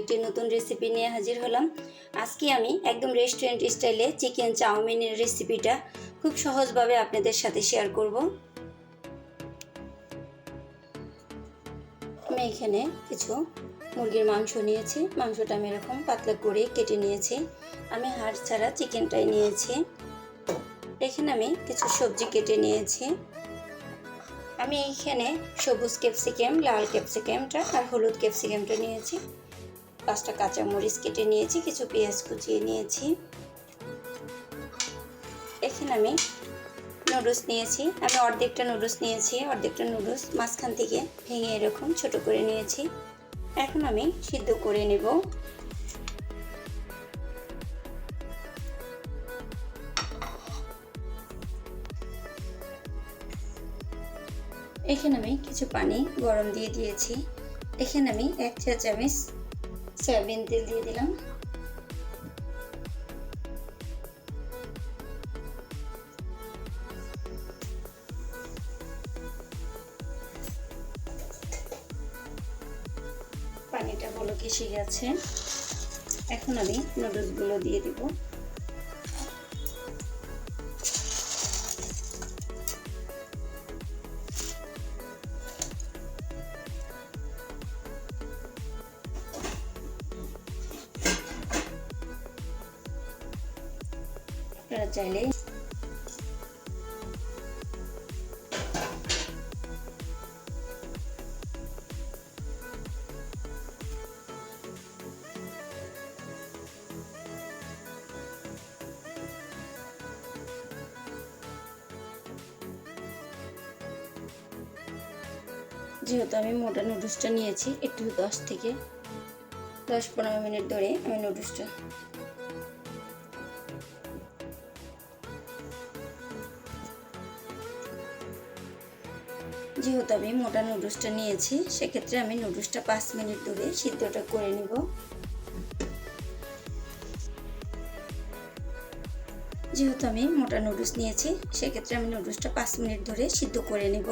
একটি নতুন রেসিপি নিয়ে হাজির হলাম। আজকে আমি একদম রেস্টুরেন্ট স্টাইলে চিকেন চাউমিনের রেসিপিটা খুব সহজভাবে আপনাদের সাথে শেয়ার করব। আমি এখানে কিছু মুরগির মাংস নিয়েছি। মাংসটা আমি এরকম পাতলা করে কেটে নিয়েছি। আমি হাড় ছাড়া চিকেনটাই নিয়েছি। এখানে আমি কিছু সবজি কেটে নিয়েছি। আমি এইখানে সবুজ ক্যাপসিকাম, লাল ক্যাপসিকামটা আর হলুদ ক্যাপসিকামটা নিয়েছি। 5টা কাঁচামরিচ কেটে নিয়েছি, কিছু পেঁয়াজ কুচিয়ে নিয়েছি। এখানে আমি নুডলস নিয়েছি। আমি অর্ধেকটা নুডলস নিয়েছি। অর্ধেকটা নুডলস মাঝখান থেকে ভেঙে এরকম ছোট করে নিয়েছি। এখন আমি সিদ্ধ করে নেব। এখানে আমি কিছু পানি গরম দিয়ে দিয়েছি। এখানে আমি 1 চা চামচ সয়াবিন তেল দিয়ে দিলাম। পানিটা বলক এসে গেছে। এখন আমি নুডলসগুলো দিয়ে দিব। আপনারা চাইলে যেহেতু আমি মোটা নুডলসটা নিয়েছি, একটু 10 থেকে 10-15 মিনিট ধরে আমি নুডলসটা যেহেতু আমি মোটা নুডলসটা নিয়েছি, সেক্ষেত্রে আমি নুডলসটা 5 মিনিট ধরে সিদ্ধটা করে নিব। যেহেতু আমি মোটা নুডলস নিয়েছি, সেক্ষেত্রে আমি নুডলসটা 5 মিনিট ধরে সিদ্ধ করে নিব।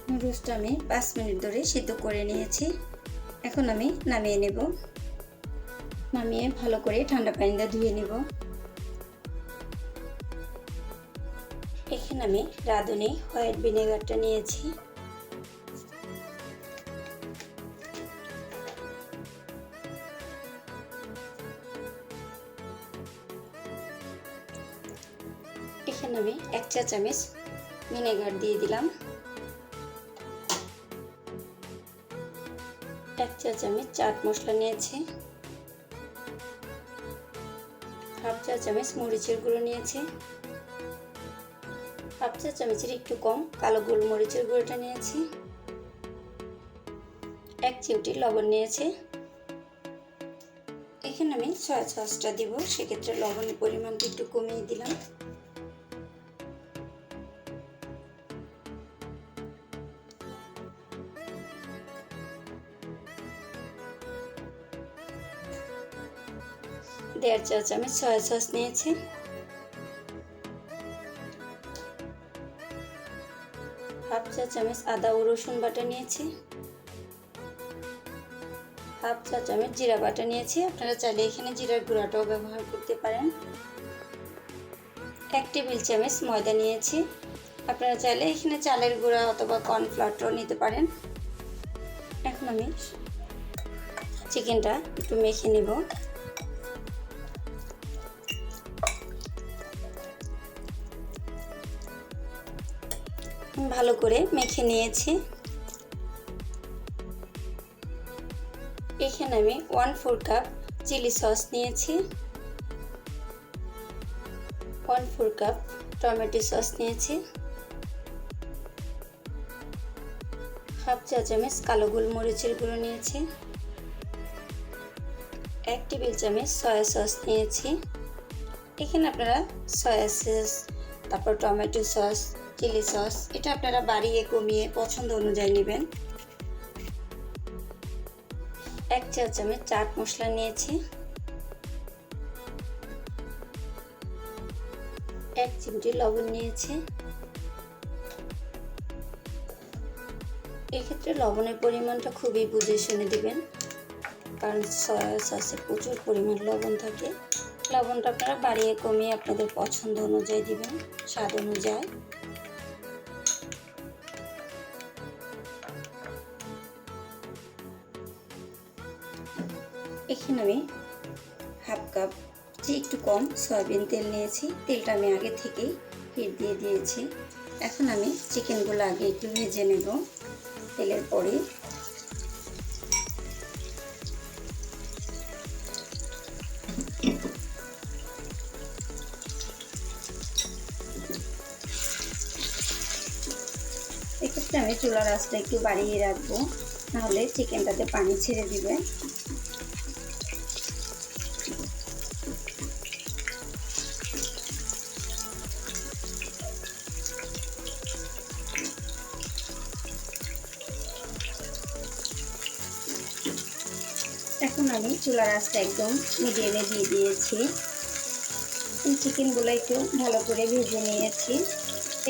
নুডলসটা আমি 5 মিনিট ধরে সিদ্ধ করে নিয়েছি। এখন আমি নামিয়ে নেব। নামিয়ে ভালো করে ঠান্ডা পানি দিয়ে ধুয়ে নেব। এখানে আমি রাঁধুনি হোয়াইট ভিনেগারটা নিয়েছি। এখানে আমি 1 চা চামচ ভিনেগার দিয়ে দিলাম। 1 চা চামচ চাট মশলা নিয়েছি। হাফ চা চামচ মরিচের গুঁড়ো নিয়েছি। হাফ চা চামচের একটু কম কালো গোলমরিচের গুঁড়োটা নিয়েছি। 1 চিমটি লবণ নিয়েছি। এখানে আমি সয়া সসটা দিব, সেক্ষেত্রে লবণের পরিমাণটা একটু কমিয়ে দিলাম। দেড় চা চামচ সয়া সস নিয়েছি। হাফ চা চামচ আদা ও রসুন বাটা নিয়েছি। হাফ চা চামচ জিরা বাটা নিয়েছি। আপনারা চাইলে এখানে জিরার গুঁড়াটাও ব্যবহার করতে পারেন। 1 টেবিল চামচ ময়দা নিয়েছি। আপনারা চাইলে এখানে চালের গুঁড়া অথবা কর্নফ্লাওয়ারটাও নিতে পারেন। এখন আমি চিকেনটা একটু মেখে নেব। ভালো করে মেখে নিয়েছি। এখানে আমি 1/4 কাপ চিলি সস নিয়েছি। 1/4 কাপ টমেটো সস নিয়েছি। হাফ চা চামচ কালো গোলমরিচের গুঁড়ো নিয়েছি। 1 টেবিল চামচ সয়া সস নিয়েছি। এখানে আপনারা সয়া সস, তারপর টমেটো সস, চিলি সস, এটা আপনারা বাড়িয়ে কমিয়ে পছন্দ অনুযায়ী নেবেন। 1 চা চামচ চাট মশলা নিয়েছি। 1 চিমটি লবণ নিয়েছি। এক্ষেত্রে লবণের পরিমাণটা খুবই বুঝে শুনে দিবেন, কারণ সয়া সসে প্রচুর পরিমাণ লবণ থাকে। লবণটা আপনারা বাড়িয়ে কমিয়ে আপনাদের পছন্দ অনুযায়ী দিবেন, স্বাদ অনুযায়ী। এখানে আমি হাফ কাপ যে একটু কম সয়াবিন তেল নিয়েছি। তেলটা আমি আগে থেকেই হিট দিয়ে দিয়েছি। এখন আমি চিকেনগুলো আগে একটু ভেজে নেব তেলের পরে। এক্ষেত্রে আমি চুলার আঁচটা একটু বাড়িয়ে রাখবো, নাহলে চিকেনটাতে পানি ছেড়ে দিবে। এখন আমি চুলার আঁচটা একদম মিডিয়ামে দিয়ে দিয়েছি। চিকেনগুলো একটু ভালো করে ভেজে নিয়েছি।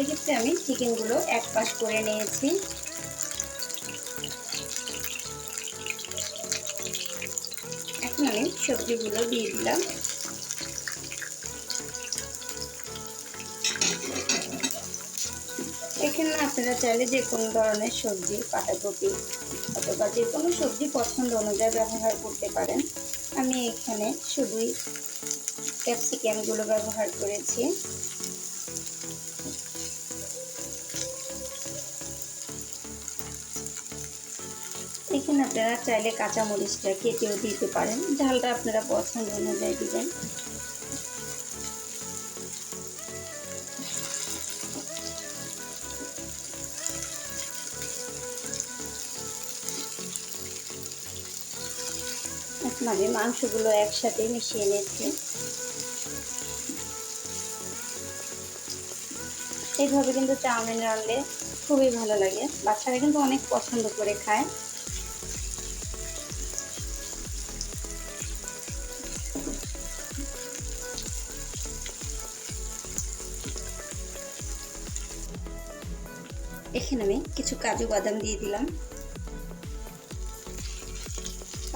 এক্ষেত্রে আমি চিকেনগুলো এক পাশ করে নিয়েছি। এখন আমি সবজিগুলো দিয়ে দিলাম। এখানে আপনারা চাইলে যে কোনো ধরনের সবজি, পাতাকপি অথবা যে কোনো সবজি পছন্দ অনুযায়ী ব্যবহার করতে পারেন। আমি এখানে শুধুই ক্যাপসিকামগুলো ব্যবহার করেছি। এখানে আপনারা চাইলে কাঁচামরিচটা কেটেও দিতে পারেন, ঝালটা আপনারা পছন্দ অনুযায়ী দিবেন। এখন আমি মাংসগুলো একসাথে মিশিয়ে নিচ্ছি। এইভাবে কিন্তু চাউমিন রান্নলে খুবই ভালো লাগে, বাচ্চারা কিন্তু অনেক পছন্দ করে খায়। এখানে আমি কিছু কাজু বাদাম দিয়ে দিলাম।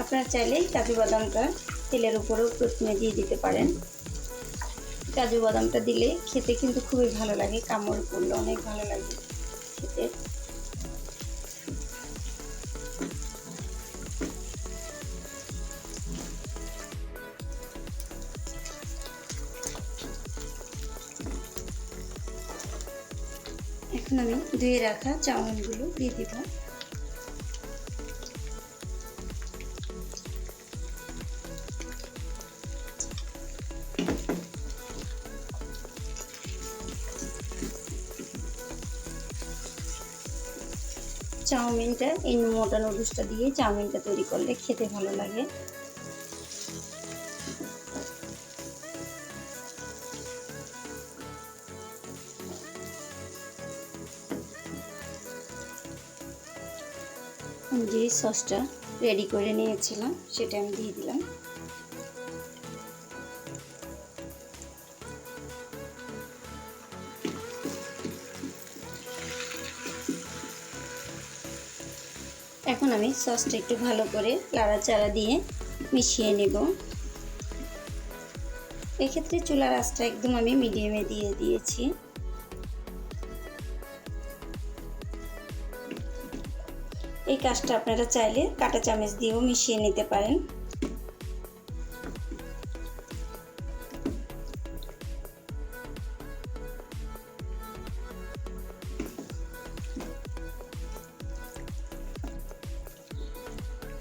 আপনারা চাইলে কাজু বাদামটা তেলের উপরেও প্রথমে দিয়ে দিতে পারেন। কাজু বাদামটা দিলে খেতে কিন্তু খুবই ভালো লাগে, কামড় পড়লে অনেক ভালো লাগে খেতে। এখন আমি ধুয়ে রাখা চাউমিনগুলো দিয়ে দিব। চাউমিনটা এই মোটা নুডলসটা দিয়ে চাউমিনটা তৈরি করলে খেতে ভালো লাগে। যে সসটা রেডি করে নিয়েছিলাম সেটা আমি দিয়ে দিলাম। এখন আমি সসটা একটু ভালো করে নাড়াচাড়া দিয়ে মিশিয়ে নেব। এক্ষেত্রে চুলার আঁচটা একদম আমি মিডিয়ামে দিয়ে দিয়েছি। এই কাজটা আপনারা চাইলে কাঁটা চামচ দিয়েও মিশিয়ে নিতে পারেন।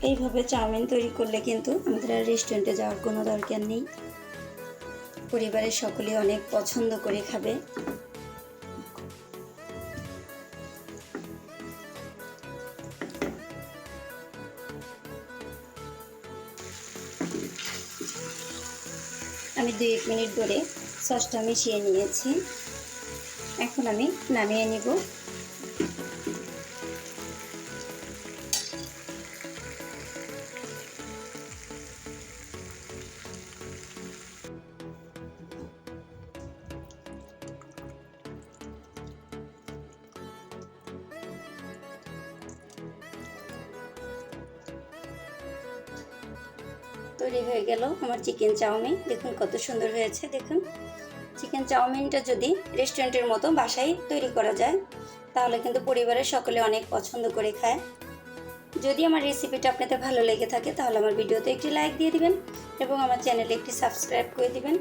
এইভাবে চাউমিন তৈরি করলে কিন্তু আমাদের আর রেস্টুরেন্টে যাওয়ার কোনো দরকার নেই। পরিবারের সকলেই অনেক পছন্দ করে খাবে। আমি 2-1 মিনিট ধরে সসটা মিশিয়ে নিয়েছি। এখন আমি নামিয়ে নিব। তৈরি হয়ে গেল আমার চিকেন চাউমিন। দেখুন কত সুন্দর হয়েছে। দেখুন চিকেন চাউমিনটা যদি রেস্টুরেন্টের মতো বাসায় তৈরি করা যায় তাহলে কিন্তু পরিবারের সকলে অনেক পছন্দ করে খায়। যদি আমার রেসিপিটা আপনাদের ভালো লেগে থাকে তাহলে আমার ভিডিওতে একটি লাইক দিয়ে দিবেন এবং আমার চ্যানেলে একটি সাবস্ক্রাইব করে দিবেন।